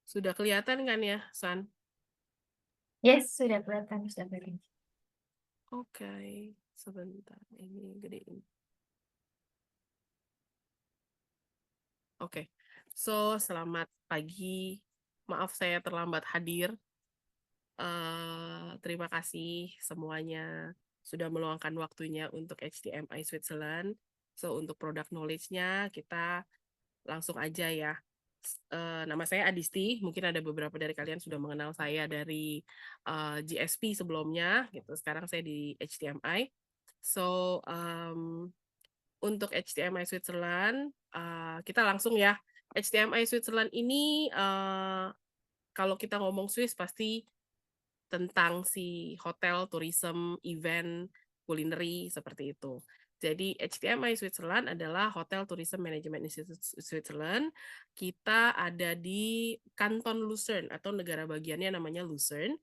Sudah kelihatan kan ya, San? Yes, sudah kelihatan, sudah kelihatan. Oke, sebentar. Ini gedein. Oke, so selamat pagi. Maaf saya terlambat hadir. Terima kasih semuanya sudah meluangkan waktunya untuk HDMI Switzerland. So untuk product knowledge-nya kita langsung aja ya. Nama saya Adisti, mungkin ada beberapa dari kalian sudah mengenal saya dari GSP sebelumnya, gitu. Sekarang saya di HDMI. So untuk HDMI Switzerland, kita langsung ya. HDMI Switzerland ini kalau kita ngomong Swiss pasti tentang si hotel, tourism, event, culinary seperti itu. Jadi HTMI Switzerland adalah Hotel Tourism Management Institute Switzerland. Kita ada di Kanton Lucerne atau negara bagiannya namanya Lucerne.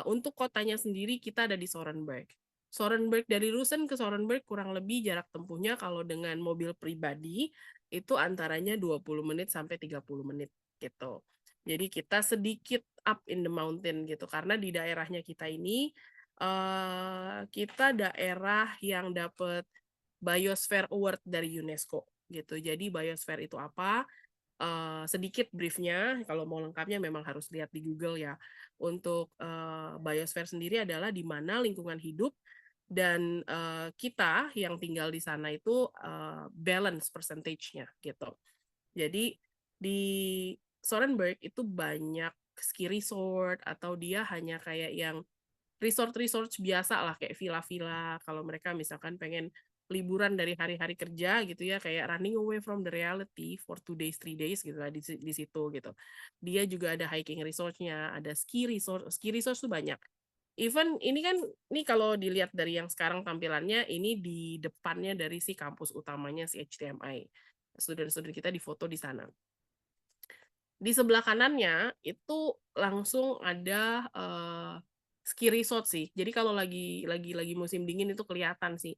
Untuk kotanya sendiri kita ada di Sorenberg. Sorenberg dari Lucerne ke Sorenberg kurang lebih jarak tempuhnya kalau dengan mobil pribadi itu antaranya 20 menit sampai 30 menit gitu. Jadi kita sedikit up in the mountain gitu karena di daerahnya kita ini kita daerah yang dapat Biosphere Award dari UNESCO gitu. Jadi Biosphere itu apa? Sedikit briefnya, kalau mau lengkapnya memang harus lihat di Google ya. Untuk Biosphere sendiri adalah di mana lingkungan hidup dan kita yang tinggal di sana itu balance percentage-nya gitu. Jadi di Sorenberg itu banyak ski resort atau dia hanya kayak yang resort-resort biasa lah kayak villa-villa kalau mereka misalkan pengen liburan dari hari-hari kerja gitu ya kayak running away from the reality for 2 days 3 days gitu lah di situ gitu. Dia juga ada hiking resortnya, ada ski resort tuh banyak. Even ini kan ini kalau dilihat dari yang sekarang tampilannya ini di depannya dari si kampus utamanya si HTMI. Student-student kita difoto di sana. Di sebelah kanannya itu langsung ada ski resort sih. Jadi kalau lagi musim dingin itu kelihatan sih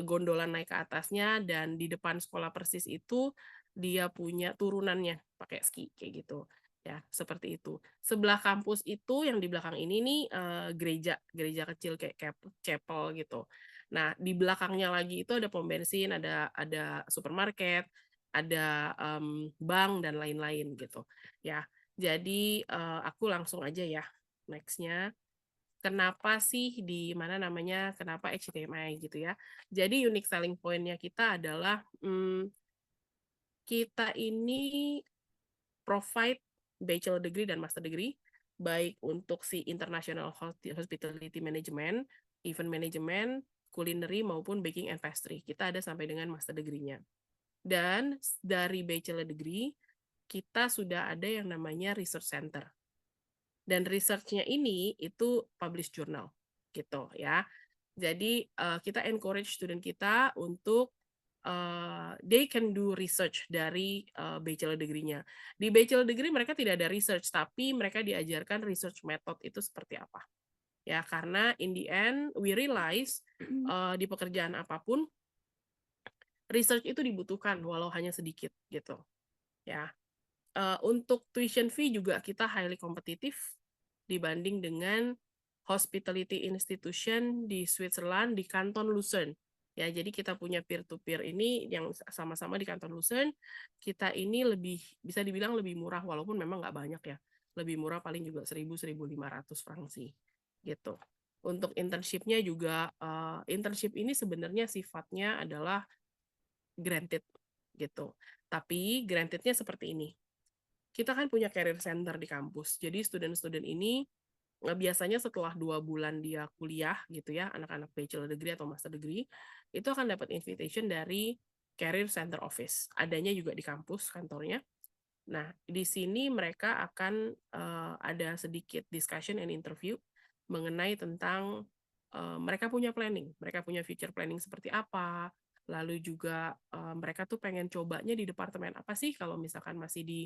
gondola naik ke atasnya dan di depan sekolah persis itu dia punya turunannya pakai ski kayak gitu. Ya, seperti itu. Sebelah kampus itu yang di belakang ini nih gereja kecil kayak chapel gitu. Nah, di belakangnya lagi itu ada pom bensin, ada supermarket, ada bank dan lain-lain gitu ya. Jadi aku langsung aja ya nextnya. Kenapa sih di mana namanya kenapa HTMI gitu ya? Jadi unique selling point-nya kita adalah kita ini provide bachelor degree dan master degree baik untuk si international hospitality management, event management, culinary maupun baking and pastry. Kita ada sampai dengan master degree-nya. Dan dari bachelor degree kita sudah ada yang namanya research center. Dan research-nya ini itu publish journal gitu ya. Jadi kita encourage student kita untuk they can do research dari bachelor degree-nya. Di bachelor degree mereka tidak ada research, tapi mereka diajarkan research method itu seperti apa. Ya, karena in the end we realize di pekerjaan apapun research itu dibutuhkan walau hanya sedikit gitu. Ya, untuk tuition fee juga kita highly kompetitif dibanding dengan hospitality institution di Switzerland di Kanton Lucerne. Ya, jadi kita punya peer-to-peer ini yang sama-sama di Kanton Lucerne, kita ini lebih bisa dibilang lebih murah walaupun memang nggak banyak ya. Lebih murah paling juga 1.000-1.500 franc sih. Gitu. Untuk internship-nya juga internship ini sebenarnya sifatnya adalah granted gitu. Tapi grantednya seperti ini kita kan punya career center di kampus. Jadi student-student ini biasanya setelah 2 bulan dia kuliah gitu ya, anak-anak bachelor degree atau master degree, itu akan dapat invitation dari career center office. Adanya juga di kampus kantornya. Nah, di sini mereka akan ada sedikit discussion and interview mengenai tentang mereka punya planning, mereka punya future planning seperti apa, lalu juga mereka tuh pengen cobanya di departemen apa sih kalau misalkan masih di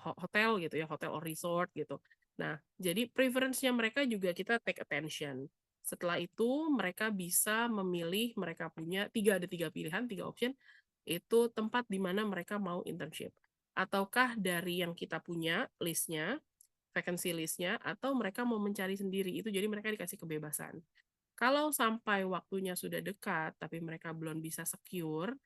hotel gitu ya, hotel or resort gitu. Nah, jadi preference-nya mereka juga kita take attention. Setelah itu mereka bisa memilih, mereka punya ada tiga pilihan, 3 option, itu tempat di mana mereka mau internship. ataukah dari yang kita punya listnya, vacancy listnya, atau mereka mau mencari sendiri, itu jadi mereka dikasih kebebasan. Kalau sampai waktunya sudah dekat, tapi mereka belum bisa secure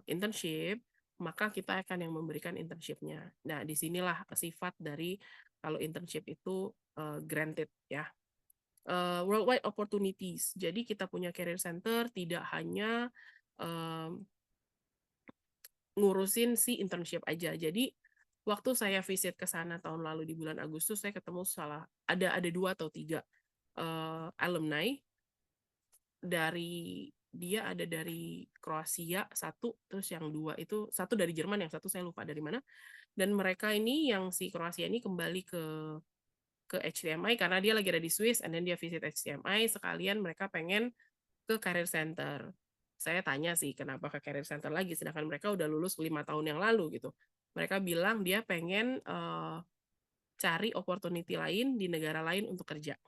internship, maka kita akan yang memberikan internship-nya. Nah, disinilah sifat dari kalau internship itu granted ya. Worldwide opportunities. Jadi kita punya career center tidak hanya ngurusin si internship aja. Jadi waktu saya visit ke sana tahun lalu di bulan Agustus, saya ketemu ada 2 atau 3 alumni dari dia ada dari Kroasia satu, terus yang 2 itu satu dari Jerman, yang satu saya lupa dari mana. Dan mereka ini yang si Kroasia ini kembali ke HTMI karena dia lagi ada di Swiss, and then dia visit HTMI sekalian mereka pengen ke career center. Saya tanya sih kenapa ke career center lagi, sedangkan mereka udah lulus 5 tahun yang lalu gitu. Mereka bilang dia pengen cari opportunity lain di negara lain untuk kerja.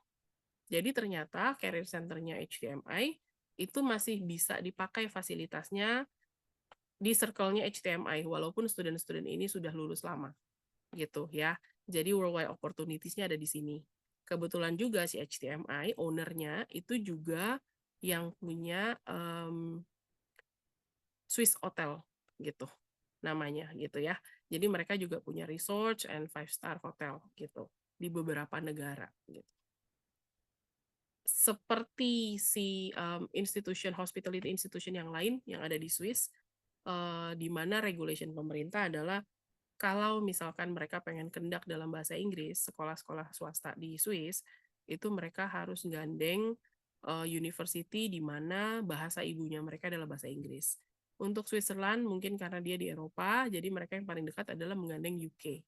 Jadi ternyata career centernya HTMI itu masih bisa dipakai fasilitasnya di circle-nya HTMI walaupun student-student ini sudah lulus lama gitu ya. Jadi worldwide opportunities-nya ada di sini. Kebetulan juga si HTMI owner-nya itu juga yang punya Swiss Hotel gitu namanya gitu ya. Jadi mereka juga punya resort and 5-star hotel gitu di beberapa negara gitu. Seperti si hospitality institution yang lain yang ada di Swiss, di mana regulation pemerintah adalah kalau misalkan mereka pengen kendak dalam bahasa Inggris, sekolah-sekolah swasta di Swiss, itu mereka harus gandeng university di mana bahasa ibunya mereka adalah bahasa Inggris. Untuk Switzerland, mungkin karena dia di Eropa, jadi mereka yang paling dekat adalah menggandeng UK.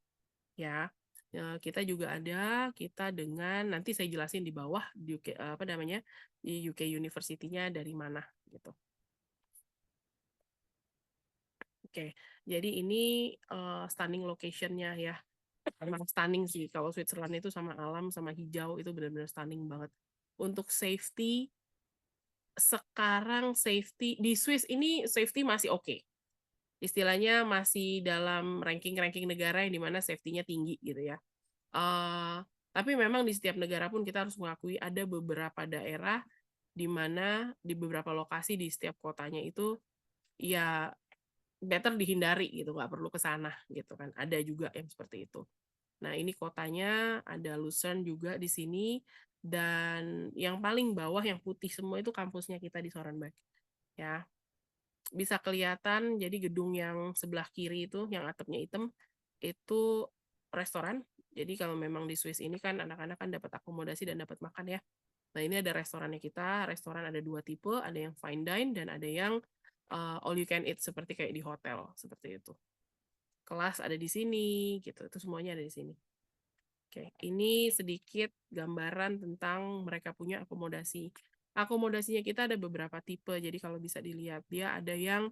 Ya, kita juga ada, kita dengan, nanti saya jelasin di bawah, di UK, apa namanya, di UK University-nya dari mana, gitu. Oke, jadi ini stunning location-nya ya. Memang stunning sih, kalau Switzerland itu sama alam, sama hijau, itu benar-benar stunning banget. Untuk safety, sekarang safety, di Swiss ini safety masih oke. Istilahnya masih dalam ranking-ranking negara yang dimana safety-nya tinggi gitu ya. Tapi memang di setiap negara pun kita harus mengakui ada beberapa daerah di mana di beberapa lokasi di setiap kotanya itu ya better dihindari gitu, nggak perlu ke sana gitu kan. Ada juga yang seperti itu. Nah, ini kotanya, ada Lucerne juga di sini, dan yang paling bawah yang putih semua itu kampusnya kita di Soranbak. Ya, bisa kelihatan, jadi gedung yang sebelah kiri itu, yang atapnya hitam, itu restoran. Jadi kalau memang di Swiss ini kan anak-anak kan dapat akomodasi dan dapat makan ya. Nah, ini ada restorannya kita. Restoran ada 2 tipe, ada yang fine dine dan ada yang all you can eat seperti kayak di hotel, seperti itu. Kelas ada di sini, gitu. Itu semuanya ada di sini. Oke, ini sedikit gambaran tentang mereka punya akomodasi. Akomodasinya kita ada beberapa tipe, jadi kalau bisa dilihat, dia ada yang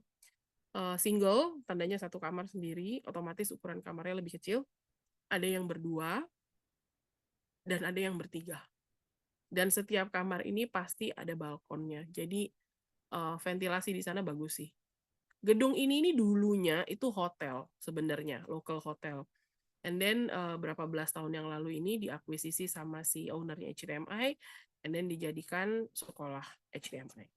single, tandanya satu kamar sendiri, otomatis ukuran kamarnya lebih kecil. Ada yang berdua, dan ada yang bertiga. Dan setiap kamar ini pasti ada balkonnya, jadi ventilasi di sana bagus sih. Gedung ini dulunya itu hotel sebenarnya, local hotel. And then berapa belas tahun yang lalu ini diakuisisi sama si ownernya HTMI, and then dijadikan sekolah HTMI.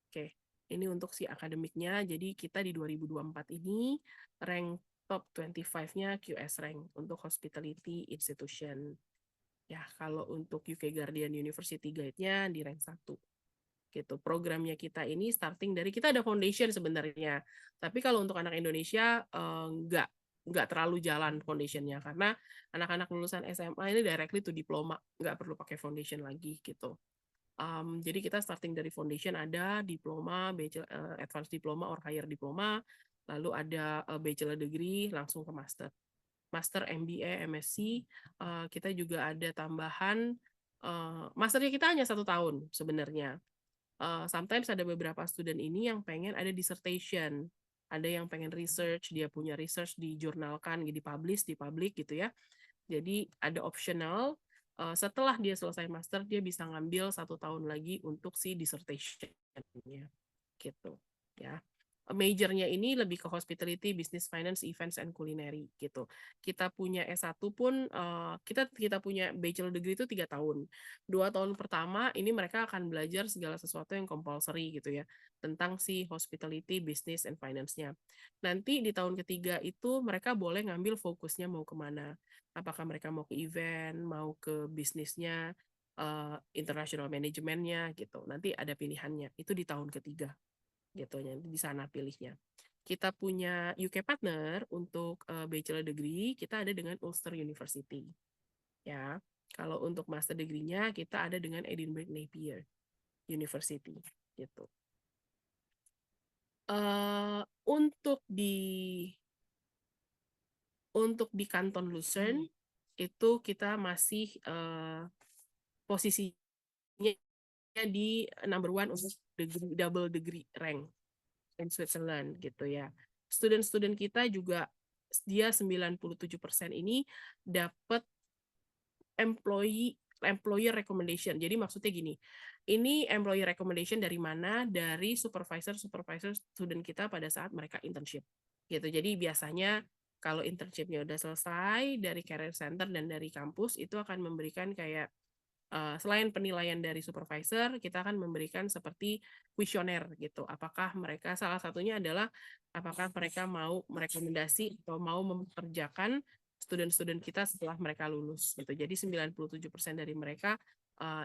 Oke, ini untuk si akademiknya. Jadi kita di 2024 ini rank top 25-nya QS rank untuk hospitality institution. Ya, kalau untuk UK Guardian University Guide-nya di rank 1. Gitu. Programnya kita ini starting dari, kita ada foundation sebenarnya. Tapi kalau untuk anak Indonesia nggak terlalu jalan foundationnya karena anak-anak lulusan SMA ini directly to diploma, nggak perlu pakai foundation lagi gitu. Jadi kita starting dari foundation, ada diploma, advanced diploma or higher diploma, lalu ada bachelor degree langsung ke master. Master, MBA, MSc, kita juga ada tambahan, masternya kita hanya 1 tahun sebenarnya. Sometimes ada beberapa student ini yang pengen ada dissertation, ada yang pengen research, dia punya research dijurnalkan, dipublish, di publik gitu ya. Jadi ada optional, setelah dia selesai master, dia bisa ngambil 1 tahun lagi untuk si dissertation-nya gitu ya. majornya ini lebih ke hospitality, business finance, events, and culinary gitu. Kita punya S1 pun kita punya bachelor degree itu 3 tahun. 2 tahun pertama ini mereka akan belajar segala sesuatu yang compulsory gitu ya, tentang si hospitality, business, and finance-nya. Nanti di tahun ketiga itu mereka boleh ngambil fokusnya mau kemana. Apakah mereka mau ke event, mau ke bisnisnya, international manajemennya gitu. Nanti ada pilihannya. Itu di tahun ketiga gitu ya, di sana pilihnya. Kita punya UK partner untuk bachelor degree, kita ada dengan Ulster University. Ya. Kalau untuk master degree-nya kita ada dengan Edinburgh Napier University gitu. Untuk di Kanton Lucerne itu kita masih posisinya di number one untuk double degree rank in Switzerland gitu ya. Student-student kita juga dia 97% ini dapat employer recommendation. Jadi maksudnya gini, ini employer recommendation dari mana? Dari supervisor student kita pada saat mereka internship. Gitu. Jadi biasanya kalau internshipnya udah selesai dari career center dan dari kampus itu akan memberikan kayak selain penilaian dari supervisor, kita akan memberikan seperti kuesioner gitu. Apakah mereka salah satunya adalah apakah mereka mau merekomendasi atau mau mempekerjakan student-student kita setelah mereka lulus gitu. Jadi 97% dari mereka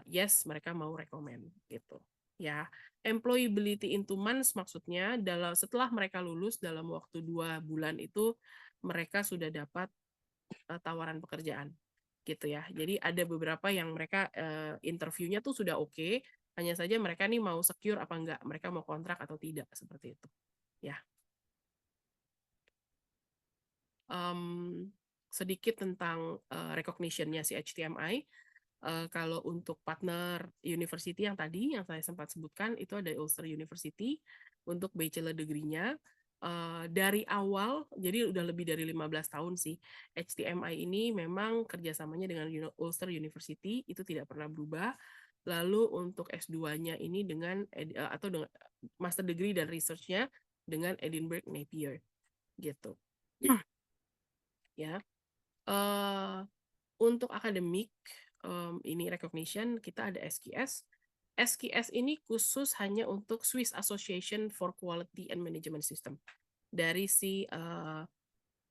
yes, mereka mau rekomend gitu. Ya, employability in 2 months maksudnya setelah mereka lulus dalam waktu 2 bulan itu mereka sudah dapat tawaran pekerjaan gitu ya. Jadi ada beberapa yang mereka interviewnya tuh sudah oke, hanya saja mereka nih mau secure apa enggak, mereka mau kontrak atau tidak seperti itu. Ya. Sedikit tentang recognition-nya si HTMI. Kalau untuk partner university yang tadi yang saya sempat sebutkan itu ada Ulster University untuk bachelor degree-nya. Dari awal, jadi udah lebih dari 15 tahun sih, HTMI ini memang kerjasamanya dengan Ulster University, itu tidak pernah berubah. Lalu untuk S2-nya ini dengan atau dengan master degree dan research-nya dengan Edinburgh Napier gitu. Ya. Untuk akademik ini recognition kita ada SQS. SQS ini khusus hanya untuk Swiss Association for Quality and Management System dari si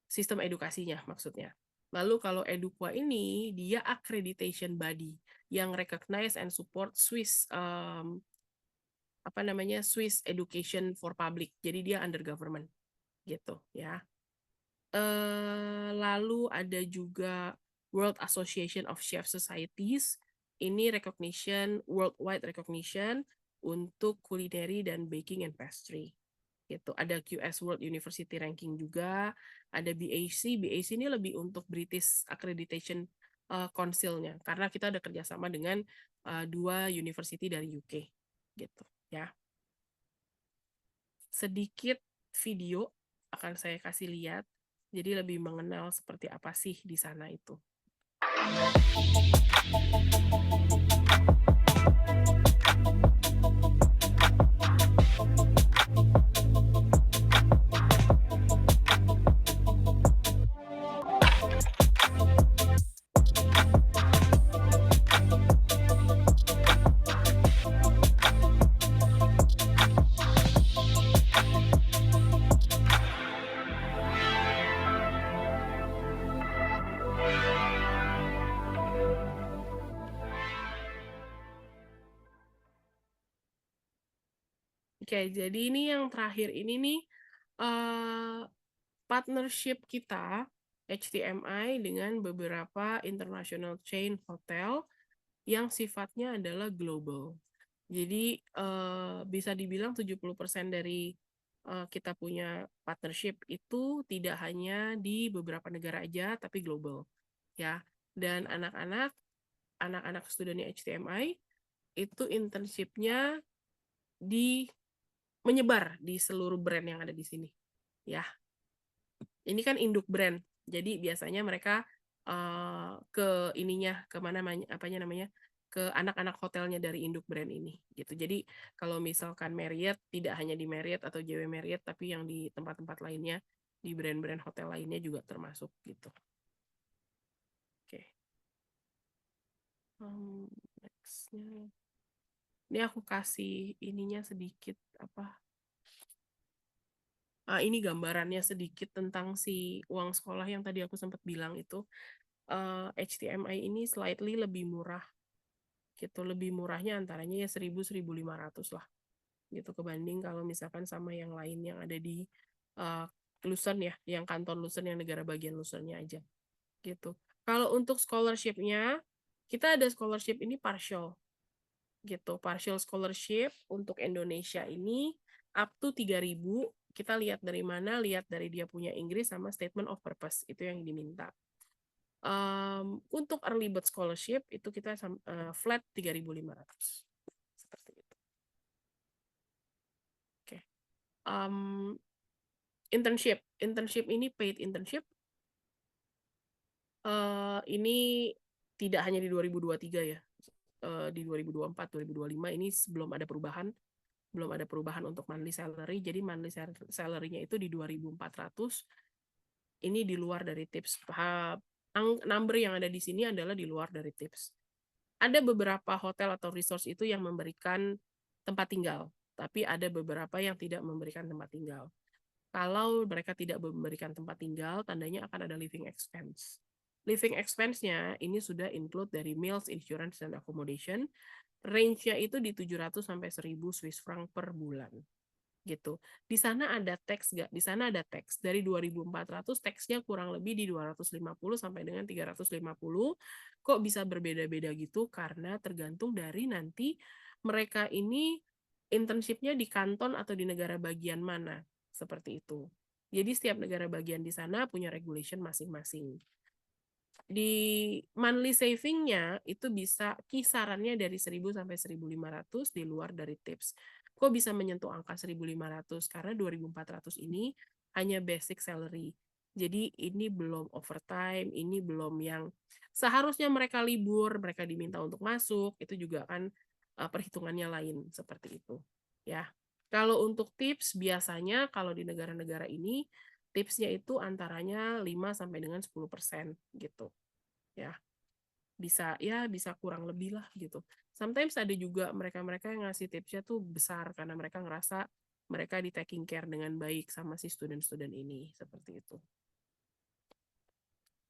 sistem edukasinya maksudnya. Lalu kalau Eduqua ini dia accreditation body yang recognize and support Swiss Swiss Education for Public. Jadi dia under government gitu ya. Lalu ada juga World Association of Chef Societies. Ini recognition, worldwide recognition untuk culinary dan baking and pastry. Gitu. Ada QS World University Ranking juga, ada BAC. BAC ini lebih untuk British Accreditation Council-nya, karena kita ada kerjasama dengan 2 university dari UK. Gitu ya. Sedikit video akan saya kasih lihat. Jadi lebih mengenal seperti apa sih di sana itu. Oke, jadi ini yang terakhir ini nih partnership kita HTMI dengan beberapa international chain hotel yang sifatnya adalah global. Jadi bisa dibilang 70% dari kita punya partnership itu tidak hanya di beberapa negara aja tapi global ya. Dan anak-anak studentnya HTMI itu internshipnya menyebar di seluruh brand yang ada di sini ya. Ini kan induk brand, jadi biasanya mereka ke ininya kemana apanya namanya ke anak-anak hotelnya dari induk brand ini gitu. Jadi kalau misalkan Marriott tidak hanya di Marriott atau JW Marriott tapi yang di tempat-tempat lainnya, di brand-brand hotel lainnya juga termasuk gitu. Oke. Nextnya. Ini aku kasih ininya sedikit apa? Ini gambarannya sedikit tentang si uang sekolah yang tadi aku sempat bilang itu. HTMI ini slightly lebih murah gitu, lebih murahnya antaranya ya 1.000-1.500 lah gitu kebanding kalau misalkan sama yang lain yang ada di uh, Luzon ya, yang kanton Luzon yang negara bagian Luzonnya aja gitu. Kalau untuk scholarship-nya, kita ada scholarship ini partial gitu, partial scholarship untuk Indonesia ini up to 3.000. Kita lihat dari mana, lihat dari dia punya Inggris sama statement of purpose, itu yang diminta. Untuk early bird scholarship itu kita flat 3.500 seperti itu. Oke. Internship ini paid internship. Ini tidak hanya di 2023 ya. Di 2024, 2025 ini belum ada perubahan untuk monthly salary. Jadi monthly salary-nya itu di 2.400. Ini di luar dari tips. Number yang ada di sini adalah di luar dari tips. Ada beberapa hotel atau resort itu yang memberikan tempat tinggal, tapi ada beberapa yang tidak memberikan tempat tinggal. Kalau mereka tidak memberikan tempat tinggal, tandanya akan ada living expense. Living expense-nya ini sudah include dari meals, insurance, dan accommodation. Range-nya itu di 700 sampai 1.000 Swiss franc per bulan. Gitu. Di sana ada tax nggak? Di sana ada tax. Dari 2.400 taxnya kurang lebih di 250 sampai dengan 350. Kok bisa berbeda-beda gitu? Karena tergantung dari nanti mereka ini internship-nya di kanton atau di negara bagian mana. Seperti itu. Jadi setiap negara bagian di sana punya regulation masing-masing. Di monthly saving-nya itu bisa kisarannya dari 1.000 sampai 1.500 di luar dari tips. Kok bisa menyentuh angka 1.500? Karena 2.400 ini hanya basic salary. Jadi ini belum overtime, ini belum yang seharusnya mereka libur, mereka diminta untuk masuk, itu juga kan perhitungannya lain seperti itu. Ya. Kalau untuk tips biasanya kalau di negara-negara ini tipsnya itu antaranya 5 sampai dengan 10% gitu. Ya. Bisa kurang lebih lah gitu. Sometimes ada juga mereka-mereka yang ngasih tipsnya tuh besar karena mereka ngerasa mereka di taking care dengan baik sama si student-student ini seperti itu.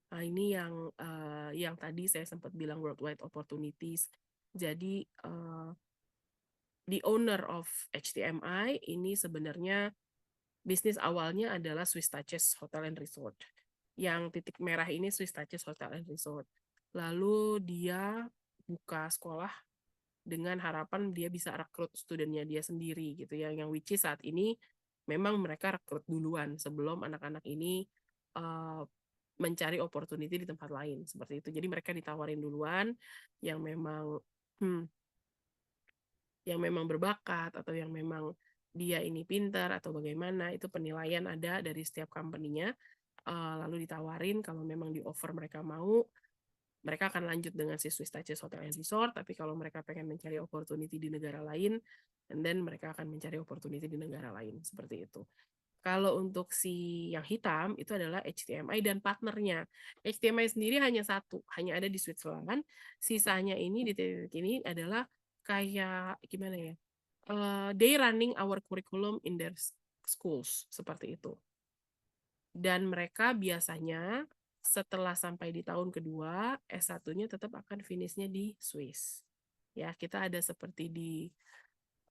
Nah, ini yang tadi saya sempat bilang worldwide opportunities. Jadi the owner of HTMI ini sebenarnya bisnis awalnya adalah Swiss Touches Hotel and Resort. Yang titik merah ini Swiss Touches Hotel and Resort. Lalu dia buka sekolah dengan harapan dia bisa rekrut studentnya dia sendiri gitu ya, yang which is saat ini memang mereka rekrut duluan sebelum anak-anak ini mencari opportunity di tempat lain seperti itu. Jadi mereka ditawarin duluan yang memang berbakat atau yang memang dia ini pintar atau bagaimana, itu penilaian ada dari setiap company-nya, lalu ditawarin kalau memang di offer mereka mau, mereka akan lanjut dengan si Swiss Touches Hotel and Resort, tapi kalau mereka pengen mencari opportunity di negara lain, and then mereka akan mencari opportunity di negara lain, seperti itu. Kalau untuk si yang hitam, itu adalah HTMI dan partnernya. HTMI sendiri hanya satu, hanya ada di Switzerland, sisanya ini di titik ini adalah kayak, gimana ya, they running our curriculum in their schools, seperti itu. Dan mereka biasanya setelah sampai di tahun kedua, S1-nya tetap akan finishnya di Swiss. Ya, kita ada seperti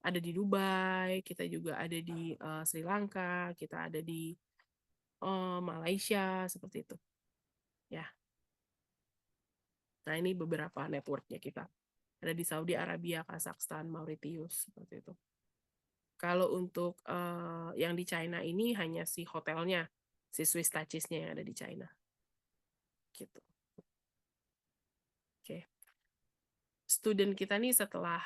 ada di Dubai, kita juga ada di Sri Lanka, kita ada di Malaysia, seperti itu. Ya. Nah, ini beberapa networknya kita. Ada di Saudi Arabia, Kazakhstan, Mauritius, seperti itu. Kalau untuk yang di China ini hanya si hotelnya, si Swiss Touches-nya yang ada di China. Gitu. Oke. Student kita nih setelah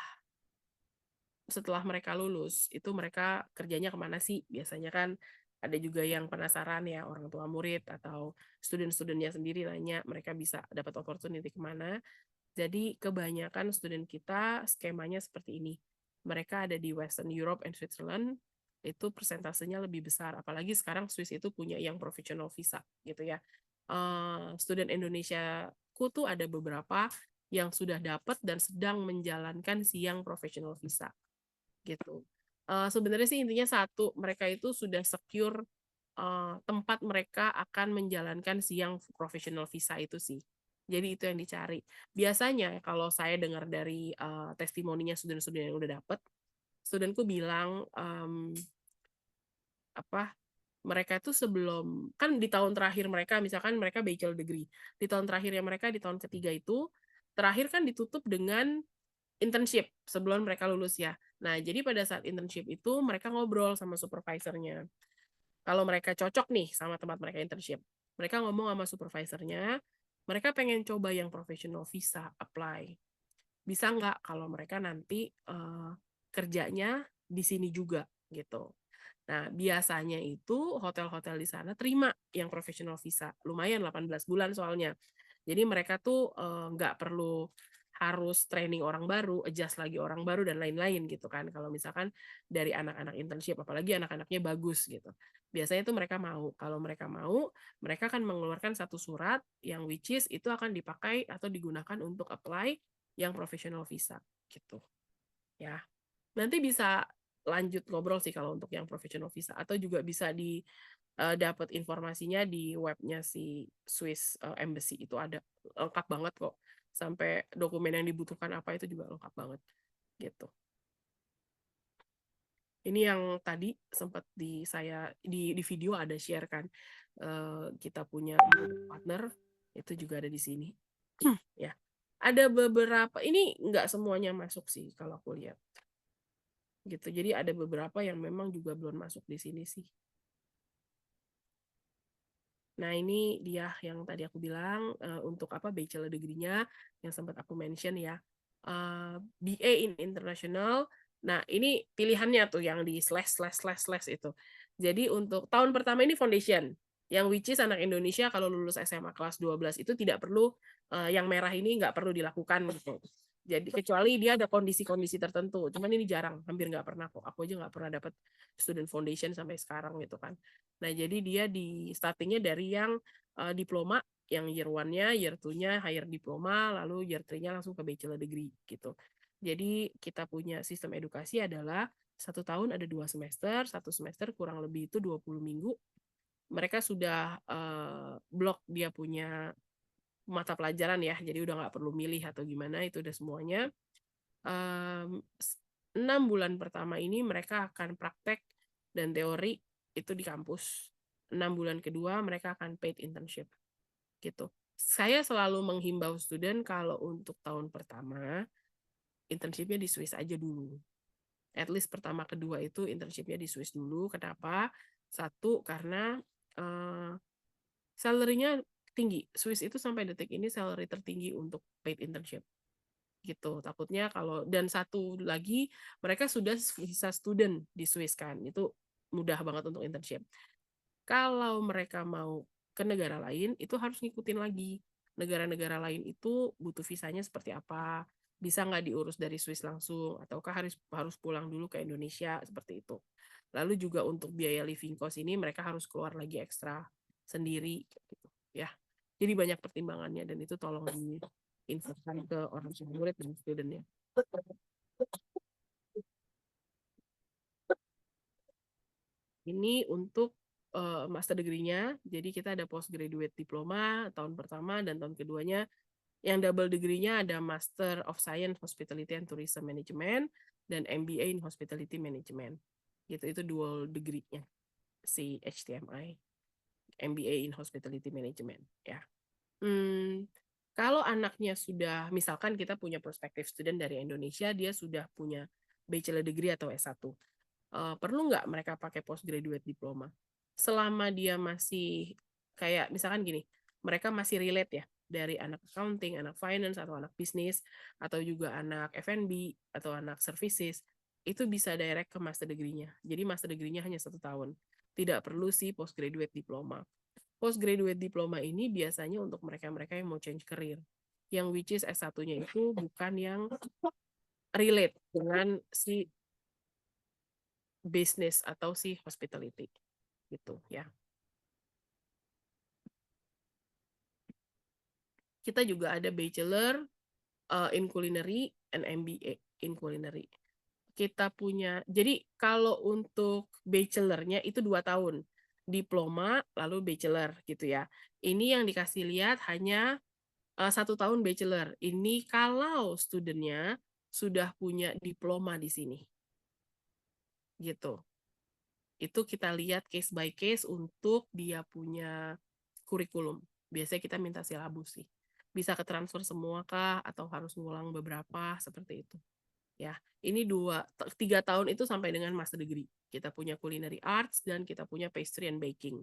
mereka lulus, itu mereka kerjanya kemana sih? Biasanya kan ada juga yang penasaran ya, orang tua murid atau student-studentnya sendiri nanya mereka bisa dapat opportunity kemana. Jadi kebanyakan student kita skemanya seperti ini. Mereka ada di Western Europe and Switzerland, itu persentasenya lebih besar. Apalagi sekarang Swiss itu punya yang professional visa gitu ya. Student Indonesia-ku tuh ada beberapa yang sudah dapat dan sedang menjalankan siang professional visa gitu. Sebenarnya sih intinya satu, mereka itu sudah secure tempat mereka akan menjalankan siang professional visa itu sih. Jadi itu yang dicari. Biasanya kalau saya dengar dari testimoninya student-student yang udah dapet, studentku bilang apa mereka itu sebelum kan di tahun terakhir mereka misalkan mereka bachelor degree di tahun terakhirnya mereka di tahun ketiga itu terakhir kan ditutup dengan internship sebelum mereka lulus ya. Nah, jadi pada saat internship itu mereka ngobrol sama supervisornya. Kalau mereka cocok nih sama tempat mereka internship, mereka ngomong sama supervisornya, mereka pengen coba yang professional visa apply. Bisa nggak kalau mereka nanti kerjanya di sini juga gitu. Nah, biasanya itu hotel-hotel di sana terima yang professional visa. Lumayan 18 bulan soalnya. Jadi mereka tuh nggak perlu harus training orang baru, adjust lagi orang baru dan lain-lain gitu kan. Kalau misalkan dari anak-anak internship, apalagi anak-anaknya bagus gitu. Biasanya itu mereka mau. Kalau mereka mau, mereka akan mengeluarkan satu surat yang which is itu akan dipakai atau digunakan untuk apply yang professional visa gitu. Ya. Nanti bisa lanjut ngobrol sih kalau untuk yang professional visa atau juga bisa dapat informasinya di webnya si Swiss Embassy itu ada lengkap banget kok sampai dokumen yang dibutuhkan apa itu juga lengkap banget gitu. Ini yang tadi sempat saya di video ada share kan kita punya partner itu juga ada di sini ya. Ada beberapa ini nggak semuanya masuk sih kalau aku lihat gitu. Jadi ada beberapa yang memang juga belum masuk di sini sih. Nah, ini dia yang tadi aku bilang untuk apa bachelor degree-nya yang sempat aku mention ya. BA in International. Nah, ini pilihannya tuh yang di slash itu. Jadi untuk tahun pertama ini foundation. Yang which is anak Indonesia kalau lulus SMA kelas 12 itu tidak perlu yang merah ini nggak perlu dilakukan gitu. Jadi kecuali dia ada kondisi-kondisi tertentu. Cuman ini jarang, hampir nggak pernah kok. Aku aja nggak pernah dapat student foundation sampai sekarang gitu kan. Nah, jadi dia di startingnya dari yang diploma, yang year 1-nya, year 2-nya higher diploma, lalu year 3-nya langsung ke bachelor degree gitu. Jadi kita punya sistem edukasi adalah 1 tahun ada 2 semester, 1 semester kurang lebih itu 20 minggu. Mereka sudah blok dia punya mata pelajaran ya, jadi udah nggak perlu milih atau gimana, itu udah semuanya. 6 bulan pertama ini mereka akan praktek dan teori itu di kampus. 6 bulan kedua mereka akan paid internship. Gitu. Saya selalu menghimbau student kalau untuk tahun pertama internshipnya di Swiss aja dulu. At least pertama kedua itu internshipnya di Swiss dulu. Kenapa? Satu, karena salary-nya tinggi. Swiss itu sampai detik ini salary tertinggi untuk paid internship gitu. Takutnya kalau dan satu lagi mereka sudah visa student di Swiss kan. Itu mudah banget untuk internship. Kalau mereka mau ke negara lain itu harus ngikutin lagi. Negara-negara lain itu butuh visanya seperti apa? Bisa nggak diurus dari Swiss langsung ataukah harus pulang dulu ke Indonesia seperti itu. Lalu juga untuk biaya living cost ini mereka harus keluar lagi ekstra sendiri gitu ya. Jadi banyak pertimbangannya dan itu tolong diinfokan ke orang tua murid dan studentnya. Ini untuk master degree-nya. Jadi kita ada postgraduate diploma tahun pertama dan tahun keduanya. Yang double degree-nya ada Master of Science Hospitality and Tourism Management dan MBA in Hospitality Management. Gitu itu dual degree-nya si HTMI. MBA in Hospitality Management ya. Kalau anaknya sudah misalkan kita punya prospective student dari Indonesia, dia sudah punya bachelor degree atau S1. Perlu nggak mereka pakai postgraduate diploma? Selama dia masih kayak misalkan gini, mereka masih relate ya dari anak accounting, anak finance, atau anak bisnis, atau juga anak F&B, atau anak services, itu bisa direct ke master degree-nya. Jadi master degree-nya hanya 1 tahun. Tidak perlu si postgraduate diploma. Postgraduate diploma ini biasanya untuk mereka-mereka yang mau change career. yang which is S1-nya itu bukan yang relate dengan si business atau si hospitality gitu ya. Kita juga ada bachelor in culinary and MBA in culinary. Kita punya, jadi kalau untuk bachelornya itu 2 tahun, diploma lalu bachelor gitu ya. Ini yang dikasih lihat hanya 1 tahun bachelor. Ini kalau studentnya sudah punya diploma di sini, gitu. Itu kita lihat case by case untuk dia punya kurikulum. Biasanya kita minta silabus sih. Bisa ketransfer semua kah atau harus ngulang beberapa seperti itu. Ya, ini 3 tahun itu sampai dengan master degree. Kita punya culinary arts dan kita punya pastry and baking.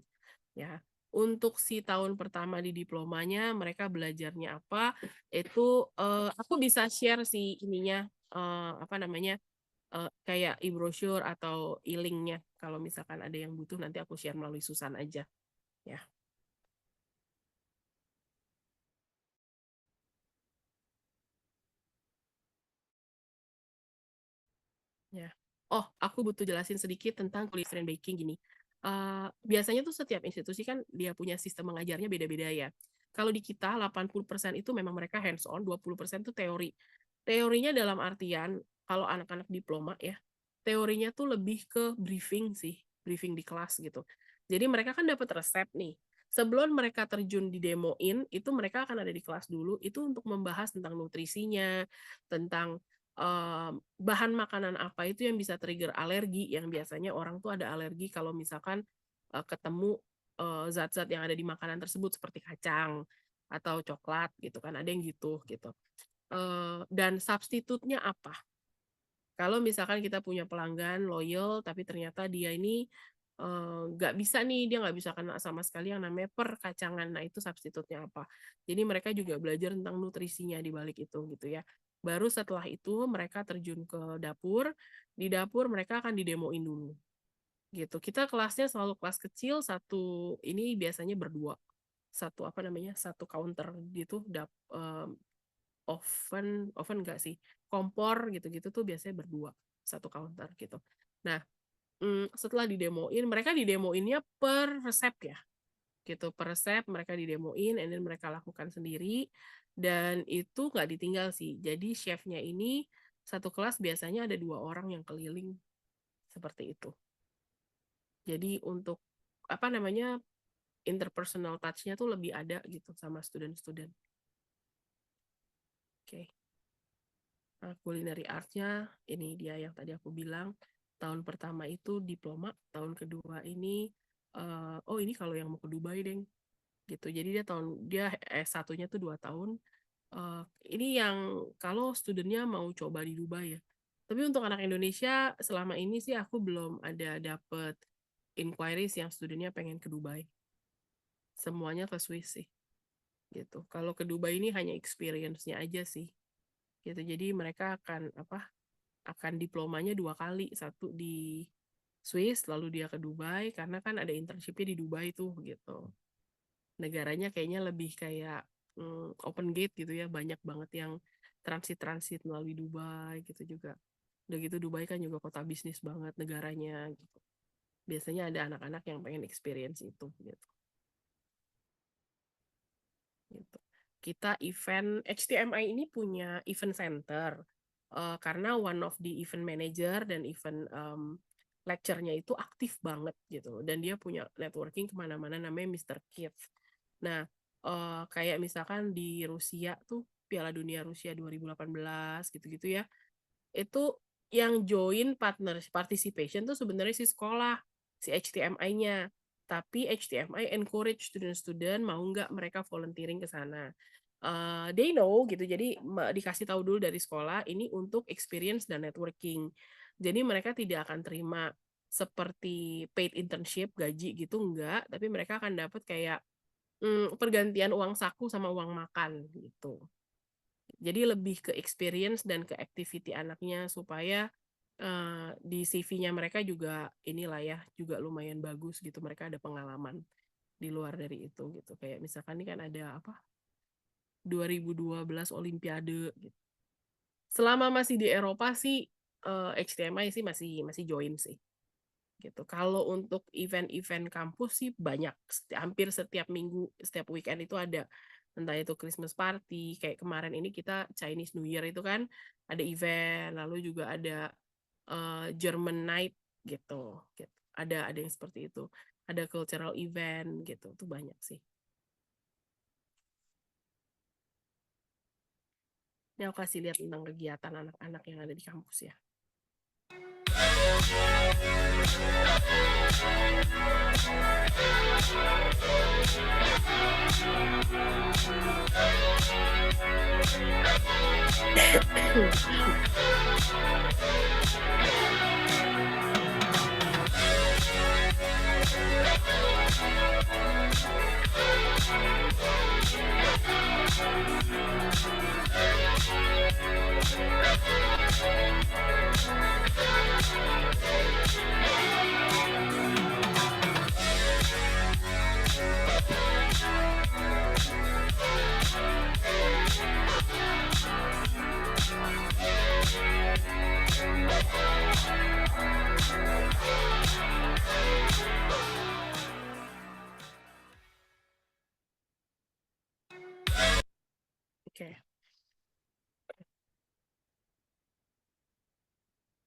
Ya, untuk si tahun pertama di diplomanya mereka belajarnya apa? Itu aku bisa share si ininya apa namanya? Kayak e-brochure atau e-linknya. Kalau misalkan ada yang butuh nanti aku share melalui Susan aja. Ya. Ya. Oh, aku butuh jelasin sedikit tentang culinary and baking gini. Biasanya tuh setiap institusi kan dia punya sistem mengajarnya beda-beda ya. Kalau di kita 80% itu memang mereka hands on, 20% itu teori. Teorinya dalam artian kalau anak-anak diploma ya, teorinya tuh lebih ke briefing sih, briefing di kelas gitu. Jadi mereka kan dapat resep nih. Sebelum mereka terjun di demoin, itu mereka akan ada di kelas dulu, itu untuk membahas tentang nutrisinya, tentang bahan makanan apa itu yang bisa trigger alergi, yang biasanya orang tuh ada alergi kalau misalkan ketemu zat-zat yang ada di makanan tersebut seperti kacang atau coklat gitu kan, ada yang gitu gitu. Dan substitutnya apa? Kalau misalkan kita punya pelanggan loyal tapi ternyata dia ini nggak bisa nih, dia nggak bisa kena sama sekali yang namanya perkacangan. Nah, itu substitutnya apa? Jadi mereka juga belajar tentang nutrisinya di balik itu gitu ya. Baru setelah itu mereka terjun ke dapur. Di dapur mereka akan didemoin dulu gitu. Kita kelasnya selalu kelas kecil, satu ini biasanya berdua. Satu apa namanya? Satu counter gitu, oven enggak sih, kompor gitu-gitu tuh biasanya berdua satu counter gitu. Nah, setelah didemoin, mereka didemoinnya per resep ya, gitu, per resep mereka didemoin, and then mereka lakukan sendiri, dan itu nggak ditinggal sih. Jadi chefnya ini satu kelas biasanya ada 2 orang yang keliling seperti itu. Jadi untuk apa namanya interpersonal touch-nya tuh lebih ada gitu sama student-student. Oke. Culinary arts-nya ini dia yang tadi aku bilang, tahun pertama itu diploma, tahun kedua ini oh ini kalau yang mau ke Dubai deng gitu. Jadi dia S1-nya tuh 2 tahun. Ini yang kalau studentnya mau coba di Dubai ya. Tapi untuk anak Indonesia selama ini sih aku belum ada dapet inquiries yang studentnya pengen ke Dubai. Semuanya ke Swiss sih gitu. Kalau ke Dubai ini hanya experience-nya aja sih gitu. Jadi mereka akan diplomanya 2 kali, satu di Swiss lalu dia ke Dubai karena kan ada internship-nya di Dubai tuh gitu. Negaranya kayaknya lebih kayak open gate gitu ya, banyak banget yang transit melalui Dubai gitu juga. Udah gitu Dubai kan juga kota bisnis banget negaranya gitu. Biasanya ada anak-anak yang pengen experience itu gitu. Gitu. Kita event HTMI ini punya event center karena one of the event manager dan event lecture-nya itu aktif banget gitu, dan dia punya networking kemana-mana namanya Mr. Kids. Nah, kayak misalkan di Rusia tuh Piala Dunia Rusia 2018 gitu-gitu ya, itu yang join partner participation tuh sebenarnya si sekolah, si HTMI-nya. Tapi HTMI encourage student-student mau nggak mereka volunteering ke sana. They know gitu, jadi dikasih tahu dulu dari sekolah ini untuk experience dan networking. Jadi mereka tidak akan terima seperti paid internship gaji gitu enggak, tapi mereka akan dapat kayak pergantian uang saku sama uang makan gitu. Jadi lebih ke experience dan ke activity anaknya supaya di CV-nya mereka juga inilah ya, juga lumayan bagus gitu. Mereka ada pengalaman di luar dari itu gitu. Kayak misalkan ini kan ada apa? 2012 Olimpiade gitu. Selama masih di Eropa sih HTMI sih masih join sih gitu. Kalau untuk event-event kampus sih banyak, hampir setiap minggu, setiap weekend itu ada, entah itu Christmas party, kayak kemarin ini kita Chinese New Year itu kan ada event, lalu juga ada German Night gitu. Ada yang seperti itu, ada cultural event gitu, itu banyak sih. Ini aku kasih lihat tentang kegiatan anak-anak yang ada di kampus ya. Oke.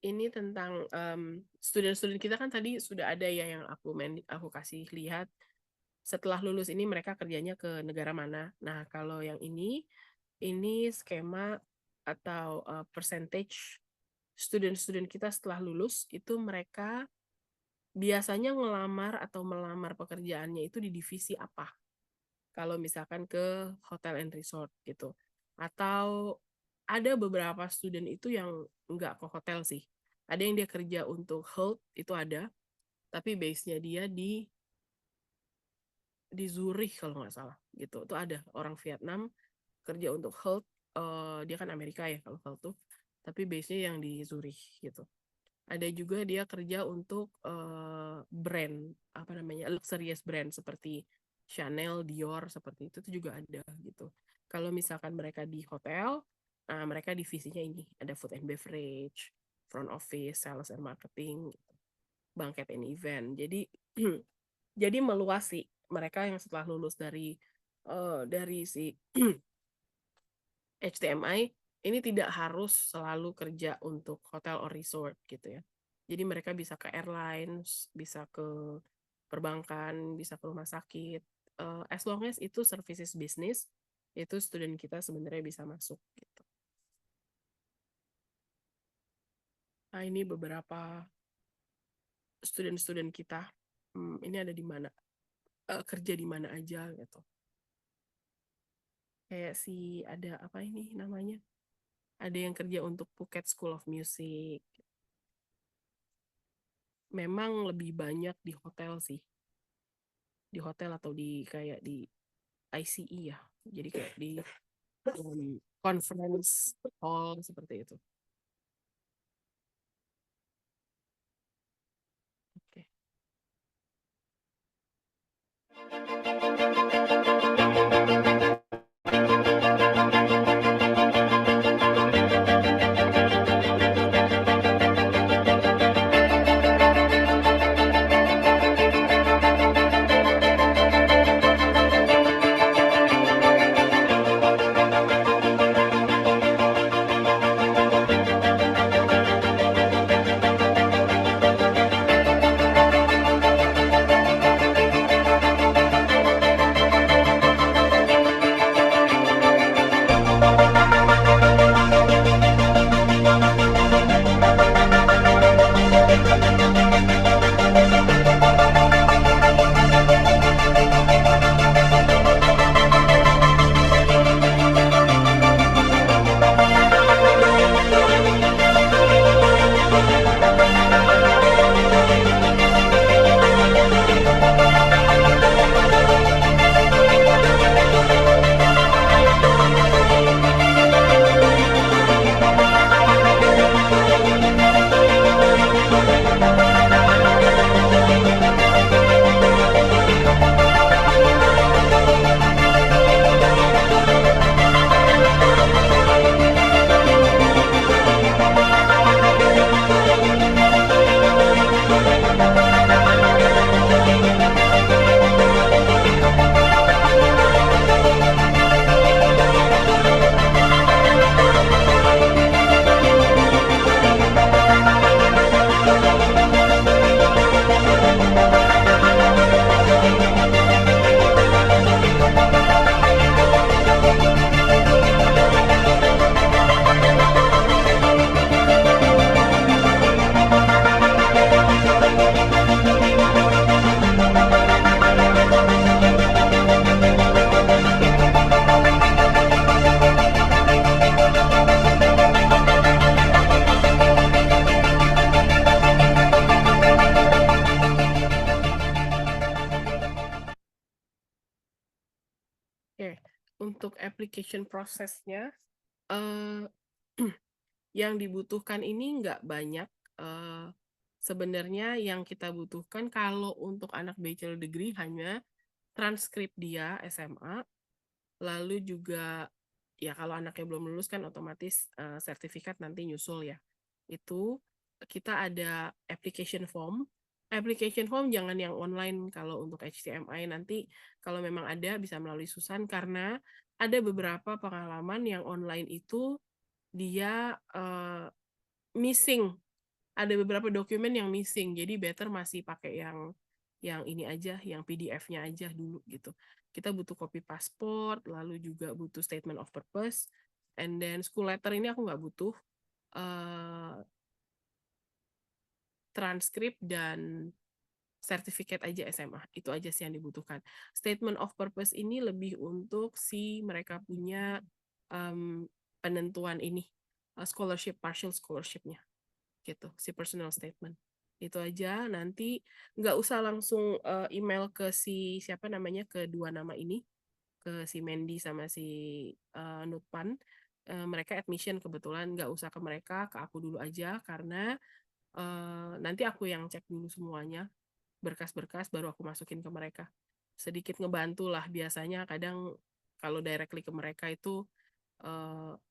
Ini tentang student-student kita kan tadi sudah ada ya yang aku kasih lihat. Setelah lulus ini mereka kerjanya ke negara mana. Nah, kalau yang ini skema atau percentage student-student kita setelah lulus itu mereka biasanya ngelamar atau melamar pekerjaannya itu di divisi apa. Kalau misalkan ke hotel and resort gitu. Atau ada beberapa student itu yang nggak ke hotel sih. Ada yang dia kerja untuk Holt, itu ada. Tapi base-nya dia di Zurich kalau nggak salah. Gitu. Itu ada orang Vietnam kerja untuk Holt. Dia kan Amerika ya kalau Holt tuh. Tapi base-nya yang di Zurich gitu. Ada juga dia kerja untuk brand, apa namanya, luxurious brand seperti Chanel, Dior, seperti itu juga ada gitu. Kalau misalkan mereka di hotel, mereka divisinya ini, ada food and beverage, front office, sales and marketing, banquet and event. Jadi jadi meluas sih mereka yang setelah lulus dari si HTMI ini tidak harus selalu kerja untuk hotel or resort gitu ya. Jadi mereka bisa ke airlines, bisa ke perbankan, bisa ke rumah sakit. As long as itu services business, itu student kita sebenarnya bisa masuk gitu. Nah, ini beberapa student-student kita. Ini ada di mana? Kerja di mana aja gitu. Kayak ada apa ini namanya? Ada yang kerja untuk Phuket School of Music. Memang lebih banyak di hotel sih. Di hotel atau kayak di ICE ya. Jadi kayak di conference hall seperti itu. Oke. Oke, untuk application prosesnya, eh, yang dibutuhkan ini nggak banyak. eh, Sebenarnya yang kita butuhkan kalau untuk anak bachelor degree hanya transkrip dia SMA, lalu juga ya kalau anaknya belum lulus kan otomatis sertifikat nanti nyusul ya. Itu kita ada application form. Application form jangan yang online kalau untuk HTMI nanti kalau memang ada bisa melalui Susan karena ada beberapa pengalaman yang online itu dia missing, ada beberapa dokumen yang missing, jadi better masih pakai yang ini aja, yang PDF-nya aja dulu gitu. Kita butuh copy pasport, lalu juga butuh statement of purpose, and then school letter ini aku nggak butuh, transkrip dan sertifikat aja SMA, itu aja sih yang dibutuhkan. Statement of purpose ini lebih untuk si mereka punya penentuan ini, scholarship, partial scholarship-nya gitu, si personal statement. Itu aja, nanti nggak usah langsung email ke si siapa namanya, kedua nama ini, ke si Mandy sama si Nutpan. Mereka admission kebetulan, nggak usah ke mereka, ke aku dulu aja, karena nanti aku yang cek dulu semuanya, berkas-berkas, baru aku masukin ke mereka. Sedikit ngebantu lah, biasanya kadang kalau directly ke mereka itu,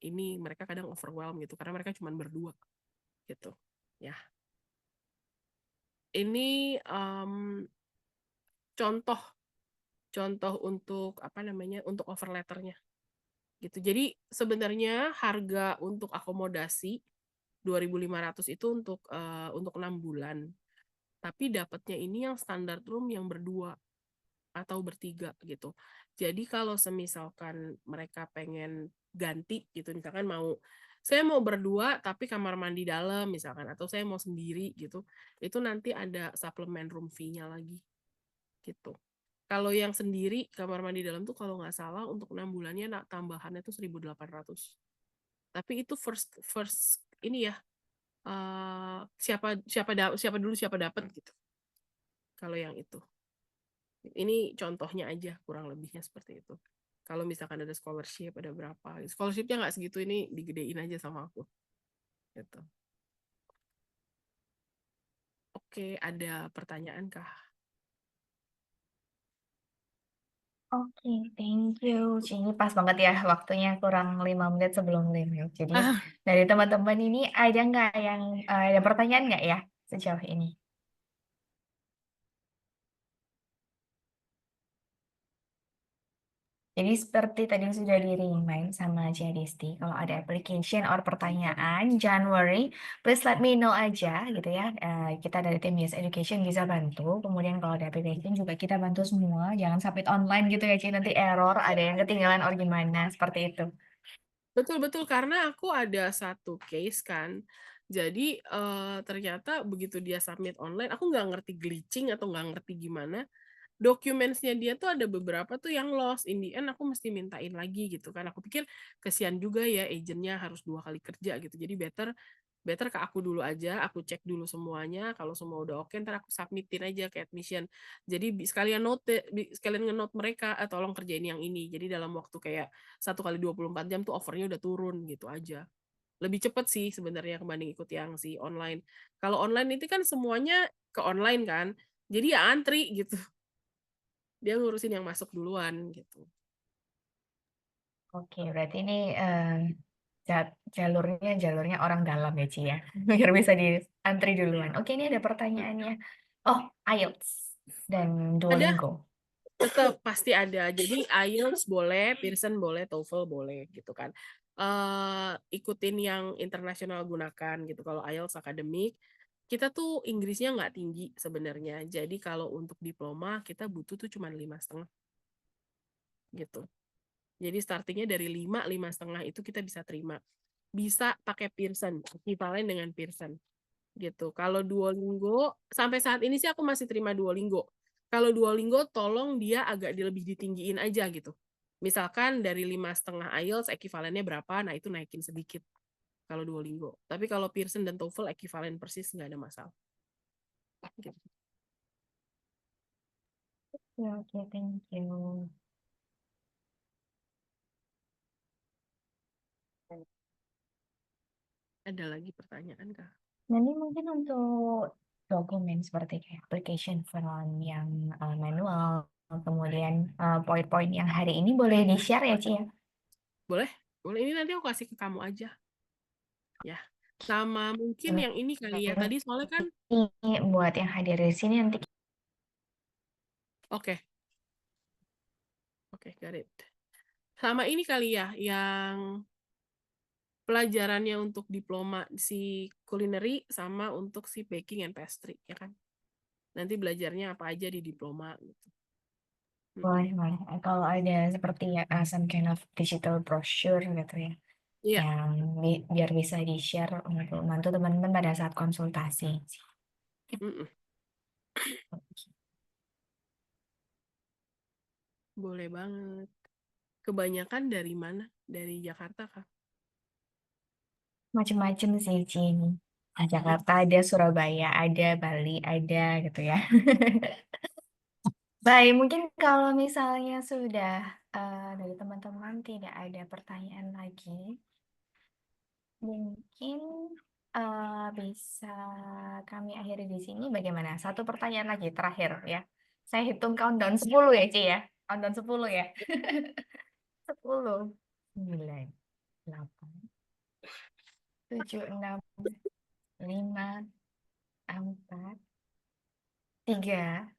ini mereka kadang overwhelm gitu, karena mereka cuma berdua gitu. Ya, ini contoh contoh untuk apa namanya, untuk offer letternya gitu. Jadi sebenarnya harga untuk akomodasi 2.500 itu untuk 6 bulan, tapi dapatnya ini yang standar room yang berdua atau bertiga gitu. Jadi kalau semisalkan mereka pengen ganti gitu, misalkan saya mau berdua tapi kamar mandi dalam misalkan, atau saya mau sendiri gitu, itu nanti ada suplemen room fee-nya lagi gitu. Kalau yang sendiri kamar mandi dalam tuh kalau nggak salah untuk 6 bulannya tambahannya tuh 1.800. Tapi itu first first ini ya, siapa dulu siapa dapat gitu. Kalau yang itu. Ini contohnya aja, kurang lebihnya seperti itu. Kalau misalkan ada scholarship, ada berapa. Scholarshipnya nggak segitu, ini digedein aja sama aku. Gitu. Oke, ada pertanyaan kah? Oke, thank you. Ini pas banget ya waktunya kurang 5 menit sebelum limit. Jadi Ah, dari teman-teman ini ada nggak yang ada pertanyaan nggak ya sejauh ini? Jadi seperti tadi yang sudah di-remind sama Jadisti, kalau ada application or pertanyaan, jangan worry, please let me know aja gitu ya. Kita dari tim Yes Education bisa bantu. Kemudian kalau ada application juga kita bantu semua. Jangan submit online gitu ya, Ci. Nanti error, ada yang ketinggalan or gimana, seperti itu. betul-betul, karena aku ada satu case kan. Jadi ternyata begitu dia submit online, aku nggak ngerti glitching atau nggak ngerti gimana. Dokumennya dia tuh ada beberapa tuh yang lost, in the end aku mesti mintain lagi gitu kan. Aku pikir kesian juga ya agentnya harus 2 kali kerja gitu, jadi better better ke aku dulu aja, aku cek dulu semuanya, kalau semua udah oke ntar aku submitin aja ke admission. Jadi sekalian nge-note mereka, tolong kerjain yang ini, jadi dalam waktu kayak 1 kali 24 jam tuh offernya udah turun gitu aja. Lebih cepet sih sebenarnya kebanding ikut yang si online. Kalau online itu kan semuanya ke online kan, jadi ya antri gitu, dia ngurusin yang masuk duluan gitu. Oke, berarti ini jalurnya orang dalam ya, Ci ya. Biar bisa diantri duluan. Oke, ini ada pertanyaannya. Oh, IELTS dan Ada, Duolingo. tetap pasti ada. Jadi IELTS boleh, Pearson boleh, TOEFL boleh gitu kan. Ikutin yang internasional gunakan gitu. Kalau IELTS akademik, kita tuh Inggrisnya nggak tinggi sebenarnya. Jadi kalau untuk diploma kita butuh tuh cuma 5,5 gitu. Jadi startingnya dari 5,5 itu kita bisa terima. Bisa pakai Pearson, ekivalen dengan Pearson gitu. Kalau Duolingo, sampai saat ini sih aku masih terima Duolingo. Kalau Duolingo tolong dia agak lebih ditinggiin aja gitu. Misalkan dari 5,5 IELTS ekivalennya berapa, nah itu naikin sedikit kalau Duolingo. Tapi kalau Pearson dan TOEFL ekivalen persis, nggak ada masalah. Gitu. Ya, oke, thank you. Ada lagi pertanyaan kah? Nanti mungkin untuk dokumen seperti kayak application form yang manual, kemudian poin-poin yang hari ini boleh di-share ya, Ci ya? Boleh? Boleh, ini nanti aku kasih ke kamu aja. Ya. Sama mungkin yang ini kali ya. Tadi soalnya kan, Ini buat yang hadir di sini nanti oke, oke, got it. Sama ini kali ya, yang pelajarannya untuk diploma si culinary sama untuk si baking and pastry, ya kan? Nanti belajarnya apa aja di diploma gitu. boleh, boleh. Kalau ada seperti ya, some kind of digital brochure gitu ya, Iya, yang biar bisa di-share untuk membantu teman-teman pada saat konsultasi. mm-mm. Boleh banget. Kebanyakan dari mana? Dari Jakarta kah? Macem-macem sih, Cin. Di Jakarta ada, Surabaya ada, Bali ada gitu ya. Baik, mungkin kalau misalnya sudah dari teman-teman tidak ada pertanyaan lagi, mungkin bisa kami akhiri di sini. Bagaimana? Satu pertanyaan lagi terakhir ya. Saya hitung countdown 10 ya, Ci ya. Countdown 10 ya. 10, 9, 8, 7, 6, 5, 4, 3,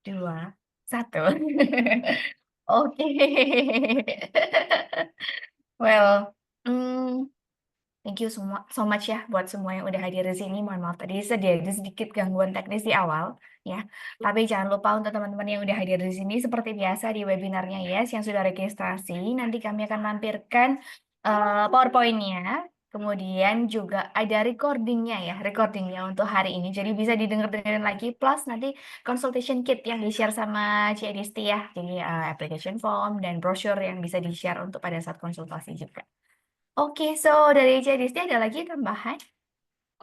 2, 1. Oke. Well, thank you semua so much ya buat semua yang udah hadir di sini. Mohon maaf tadi ada sedikit gangguan teknis di awal ya. Tapi jangan lupa untuk teman-teman yang udah hadir di sini seperti biasa di webinarnya Yes yang sudah registrasi, nanti kami akan lampirkan PowerPoint-nya. Kemudian juga ada recordingnya untuk hari ini. Jadi bisa didengar-dengarin lagi. Plus nanti consultation kit yang di-share sama Ci Edisti ya. Jadi application form dan brochure yang bisa di-share untuk pada saat konsultasi juga. Oke, so dari Ci Edisti ada lagi tambahan?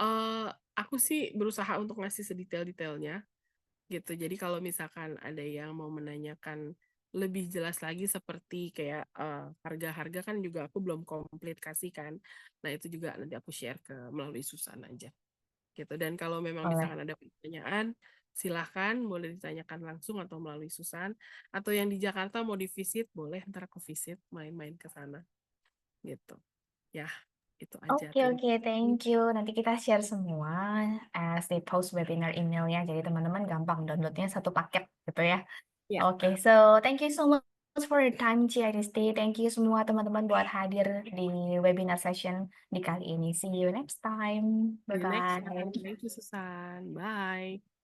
Eh, aku sih berusaha untuk ngasih sedetail-detailnya gitu. Jadi kalau misalkan ada yang mau menanyakan lebih jelas lagi seperti kayak harga-harga kan juga aku belum komplit kasih kan. Nah, itu juga nanti aku share ke melalui Susan aja gitu. Dan kalau memang Boleh. misalkan ada pertanyaan, silahkan boleh ditanyakan langsung atau melalui Susan. Atau yang di Jakarta mau di visit, boleh ntar aku visit main-main ke sana gitu. Ya, itu aja. Oke, Thank oke, you. thank you. Nanti kita share semua as di post webinar emailnya. Jadi teman-teman gampang downloadnya satu paket gitu ya. Ya, Oke, so thank you so much for your time, Ci Adisti. Thank you semua teman-teman buat hadir di webinar session di kali ini. See you next time. see you next time. Bye-bye. Thank you, Susan. Bye.